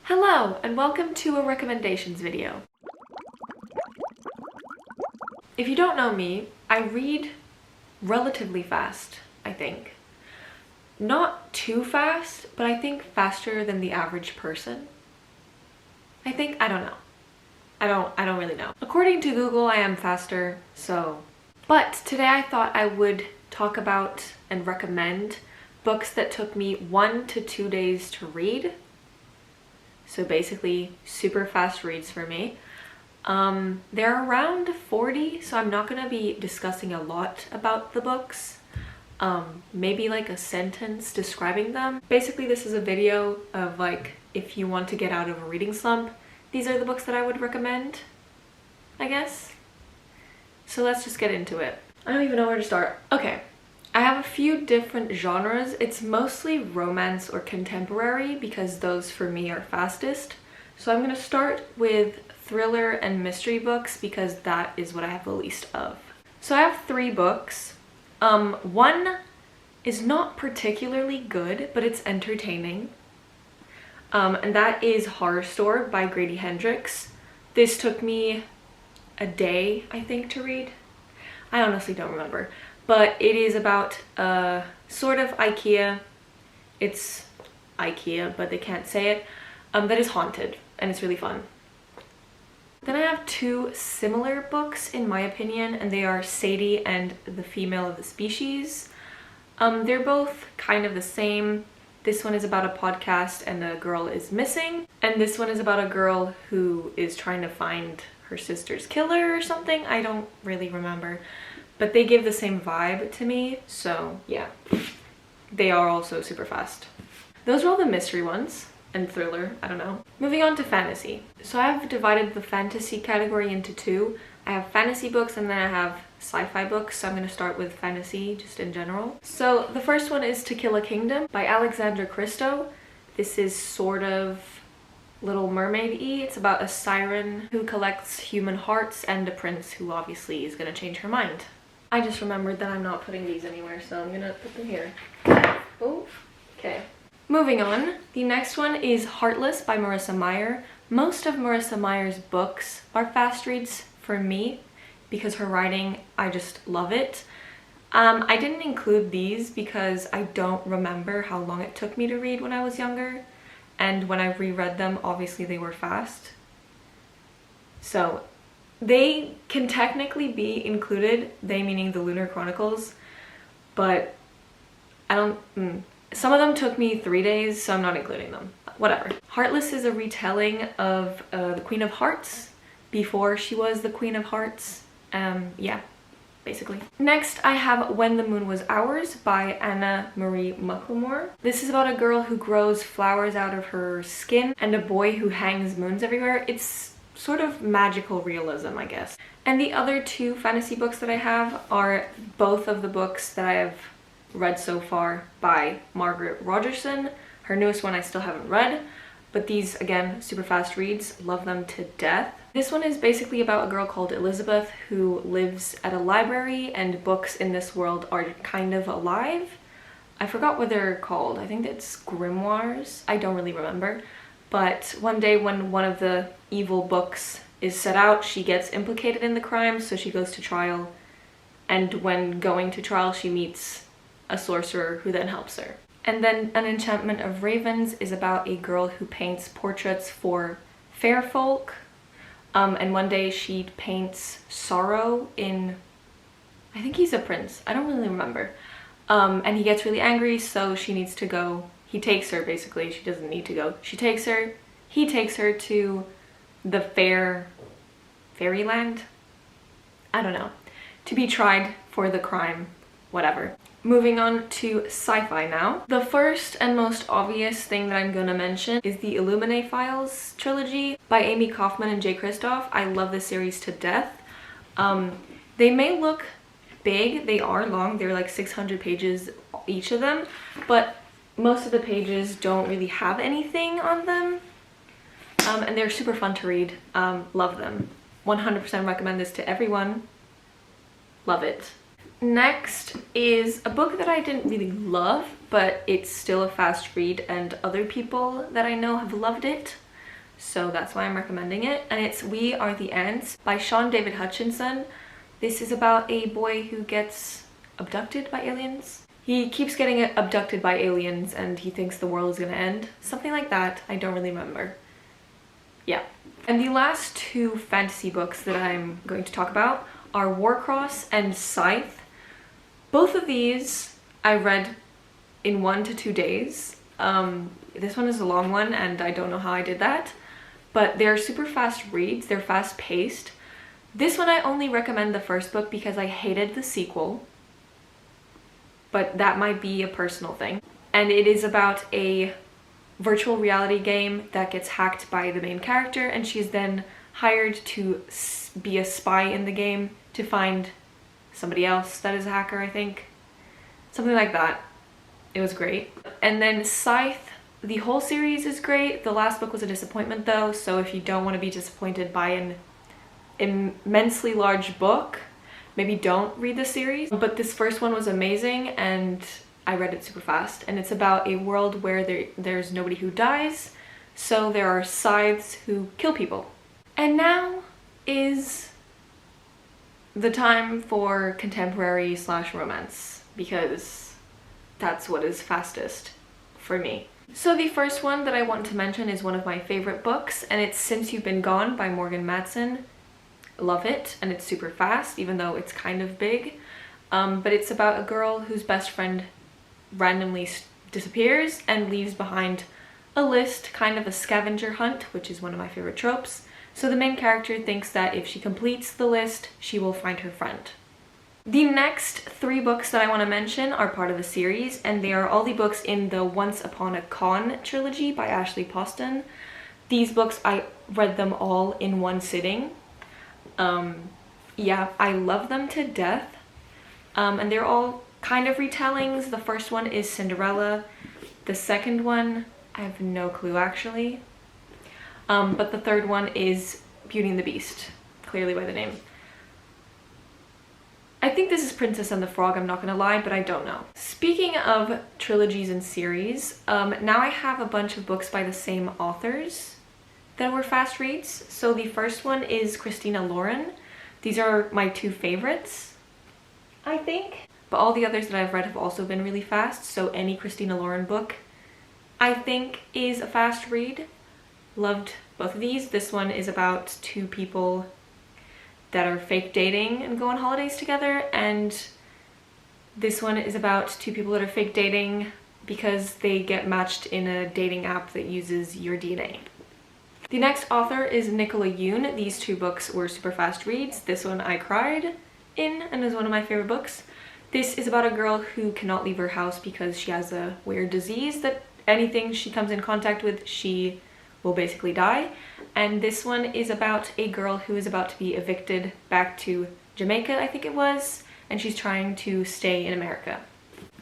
Hello, and welcome to a recommendations video. If you don't know me, I read relatively fast, I think. Not too fast, but I think faster than the average person. I don't know. I don't really know. According to Google, I am faster, so. But today I thought I would talk about and recommend books that took me 1 to 2 days to read. So basically super fast reads for me. They're around 40, so I'm not gonna be discussing a lot about the books. Maybe like a sentence describing them. Basically this is a video of like, if you want to get out of a reading slump, these are the books that I would recommend, I guess. So let's just get into it. I don't even know where to start. Okay, I have a few different genres. It's mostly romance or contemporary because those for me are fastest. So I'm gonna start with thriller and mystery books because that is what I have the least of. So I have 3 books. One is not particularly good, but it's entertaining. And that is Horror Store by Grady Hendrix. This took me a day, I think, to read. I honestly don't remember. But it is about sort of IKEA. It's IKEA, but they can't say it. That is haunted, and it's really fun. Then I have 2 similar books in my opinion, and they are Sadie and The Female of the Species. They're both kind of the same. This one is about a podcast and a girl is missing, and this one is about a girl who is trying to find her sister's killer or something. I don't really remember, but they give the same vibe to me, so yeah. They are also super fast. Those are all the mystery ones. And thriller, I don't know. Moving on to fantasy. So I have divided the fantasy category into 2. I have fantasy books and then I have sci-fi books. So I'm going to start with fantasy just in general. So the first one is To Kill a Kingdom by Alexandra Christo. This is sort of Little Mermaid-y. It's about a siren who collects human hearts and a prince who obviously is going to change her mind. I just remembered that I'm not putting these anywhere, so I'm going to put them here. Oh, okay. Moving on, the next one is Heartless by Marissa Meyer. Most of Marissa Meyer's books are fast reads for me because her writing, I just love it. I didn't include these because I don't remember how long it took me to read when I was younger, and when I reread them, obviously they were fast. So they can technically be included, they meaning the Lunar Chronicles, but I don't... Some of them took me 3 days, so I'm not including them. Whatever. Heartless is a retelling of the Queen of Hearts before she was the Queen of Hearts. Yeah, basically. Next, I have When the Moon Was Ours by Anna Marie Mucklemore. This is about a girl who grows flowers out of her skin and a boy who hangs moons everywhere. It's sort of magical realism, I guess. And the other 2 fantasy books that I have are both of the books that I have read so far by Margaret Rogerson. Her newest one I still haven't read, but these, again, super fast reads. Love them to death. This one is basically about a girl called Elizabeth who lives at a library, and books in this world are kind of alive. I forgot what they're called. I think it's grimoires. I don't really remember. But one day when one of the evil books is set out, she gets implicated in the crime, so she goes to trial. And when going to trial, she meets a sorcerer who then helps her. And then An Enchantment of Ravens is about a girl who paints portraits for fair folk. And one day she paints Sorrow in, I think he's a prince, I don't really remember. And he gets really angry, so she needs to go. He takes her, basically. She doesn't need to go. He takes her to the fairyland? I don't know. To be tried for the crime, whatever. Moving on to sci-fi now. The first and most obvious thing that I'm gonna mention is the Illuminae Files trilogy by Amy Kaufman and Jay Kristoff. I love this series to death. They may look big, they are long, they're like 600 pages each of them, but most of the pages don't really have anything on them. And they're super fun to read. Love them. 100% recommend this to everyone. Love it. Next is a book that I didn't really love, but it's still a fast read and other people that I know have loved it. so that's why I'm recommending it. And it's We Are the Ants by Sean David Hutchinson. This is about a boy who gets abducted by aliens. He keeps getting abducted by aliens and he thinks the world is gonna end. Something like that. I don't really remember. Yeah. And the last two fantasy books that I'm going to talk about are Warcross and Scythe. Both of these I read in 1 to 2 days. This one is a long one and I don't know how I did that, but they're super fast reads. They're fast paced. This one I only recommend the first book because I hated the sequel, but that might be a personal thing. And it is about a virtual reality game that gets hacked by the main character, and she's then hired to be a spy in the game to find somebody else that is a hacker, I think. Something like that. It was great. And then Scythe, the whole series is great. The last book was a disappointment though, so if you don't want to be disappointed by an immensely large book, maybe don't read the series. But this first one was amazing and I read it super fast. And it's about a world where there's nobody who dies, so there are scythes who kill people. And now is the time for contemporary / romance, because that's what is fastest for me. So the first one that I want to mention is one of my favorite books, and it's Since You've Been Gone by Morgan Matson. Love it, and it's super fast, even though it's kind of big. But it's about a girl whose best friend randomly disappears and leaves behind a list, kind of a scavenger hunt, which is one of my favorite tropes. So the main character thinks that if she completes the list, she will find her friend. The next 3 books that I want to mention are part of a series, and they are all the books in the Once Upon a Con trilogy by Ashley Poston. These books, I read them all in one sitting. Yeah, I love them to death. And they're all kind of retellings. The first one is Cinderella. The second one, I have no clue actually. But the third one is Beauty and the Beast, clearly by the name. I think this is Princess and the Frog, I'm not gonna lie, but I don't know. Speaking of trilogies and series, now I have a bunch of books by the same authors that were fast reads. So the first one is Christina Lauren. These are my 2 favorites, I think. But all the others that I've read have also been really fast, so any Christina Lauren book I think is a fast read. Loved both of these. This one is about 2 people that are fake dating and go on holidays together, and this one is about 2 people that are fake dating because they get matched in a dating app that uses your DNA. The next author is Nicola Yoon. These 2 books were super fast reads. This one I cried in and is one of my favorite books. This is about a girl who cannot leave her house because she has a weird disease that anything she comes in contact with, she will basically die. And this one is about a girl who is about to be evicted back to Jamaica, I think it was, and she's trying to stay in America.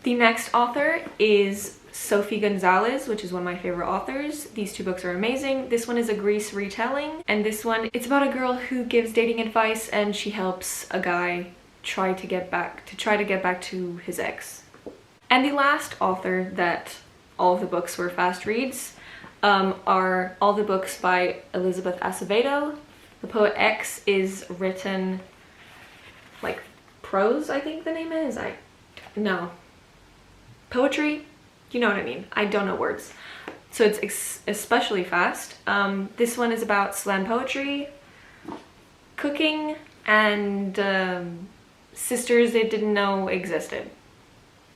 The next author is Sophie Gonzalez, which is one of my favorite authors. These 2 books are amazing. This one is a Grease retelling, and this one, it's about a girl who gives dating advice and she helps a guy try to get back to his ex. And the last author that all of the books were fast reads are all the books by Elizabeth Acevedo. The Poet X is written like prose, I think the name is. No. Poetry? You know what I mean. I don't know words. So it's especially fast. This one is about slam poetry, cooking, and sisters they didn't know existed.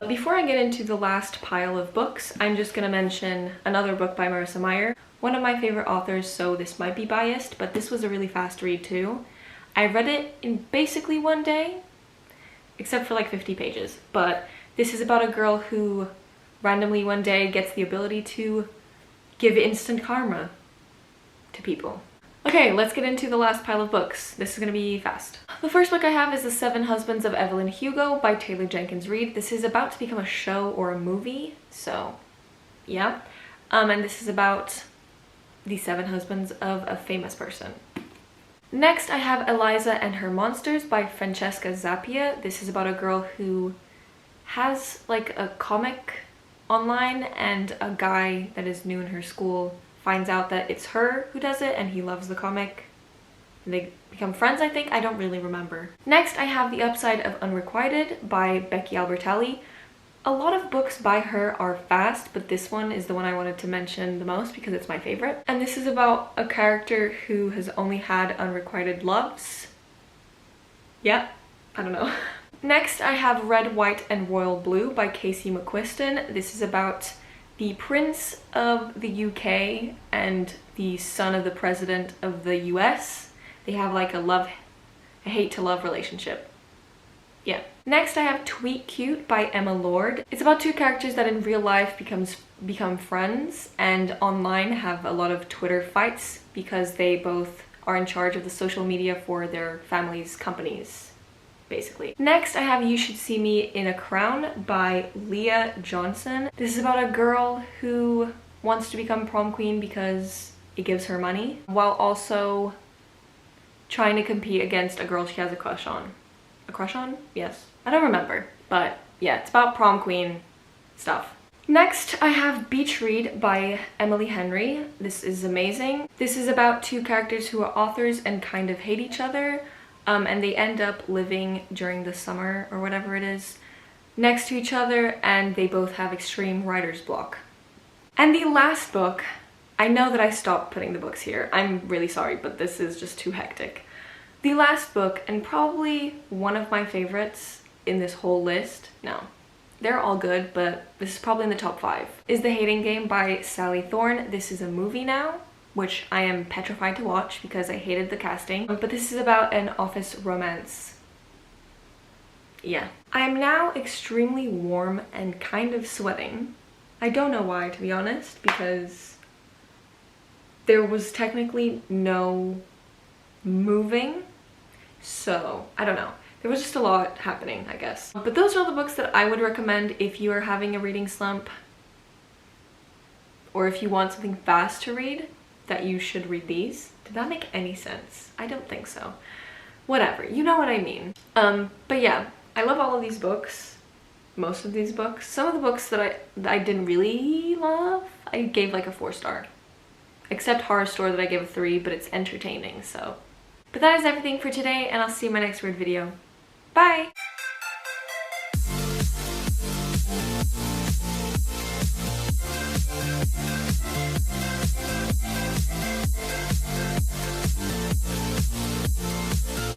Before I get into the last pile of books, I'm just gonna mention another book by Marissa Meyer, one of my favorite authors, so this might be biased, but this was a really fast read too. I read it in basically 1 day, except for like 50 pages, but this is about a girl who randomly one day gets the ability to give instant karma to people. Okay, let's get into the last pile of books. This is gonna be fast. The first book I have is The 7 Husbands of Evelyn Hugo by Taylor Jenkins Reid. This is about to become a show or a movie, so yeah. And this is about the 7 husbands of a famous person. Next, I have Eliza and Her Monsters by Francesca Zappia. This is about a girl who has like a comic online, and a guy that is new in her school finds out that it's her who does it and he loves the comic. And they become friends, I think. I don't really remember. Next, I have The Upside of Unrequited by Becky Albertalli. A lot of books by her are fast, but this one is the one I wanted to mention the most because it's my favorite. And this is about a character who has only had unrequited loves. Yeah, I don't know. Next, I have Red, White, and Royal Blue by Casey McQuiston. This is about the Prince of the UK and the son of the President of the US. They have like a hate to love relationship. Yeah. Next, I have Tweet Cute by Emma Lord. It's about two characters that in real life become friends and online have a lot of Twitter fights because they both are in charge of the social media for their family's companies, basically. Next, I have You Should See Me in a Crown by Leah Johnson. This is about a girl who wants to become prom queen because it gives her money, while also trying to compete against a girl she has a crush on. A crush on? Yes. I don't remember, but yeah, it's about prom queen stuff. Next, I have Beach Read by Emily Henry. This is amazing. This is about two characters who are authors and kind of hate each other, and they end up living during the summer or whatever it is next to each other, and they both have extreme writer's block. And the last book, I know that I stopped putting the books here. I'm really sorry, but this is just too hectic. The last book, and probably one of my favorites in this whole list, no, they're all good, but this is probably in the top 5, is The Hating Game by Sally Thorne. This is a movie now, which I am petrified to watch because I hated the casting, but this is about an office romance. Yeah. I am now extremely warm and kind of sweating. I don't know why, to be honest, because there was technically no moving, so I don't know. There was just a lot happening, I guess. But those are all the books that I would recommend if you are having a reading slump, or if you want something fast to read, that you should read these. Did that make any sense? I don't think so. Whatever, you know what I mean. But yeah, I love all of these books. Most of these books. Some of the books that I didn't really love, I gave like a 4-star. Except Horror Store that I gave a 3, but it's entertaining, so. But that is everything for today, and I'll see you in my next weird video. Bye!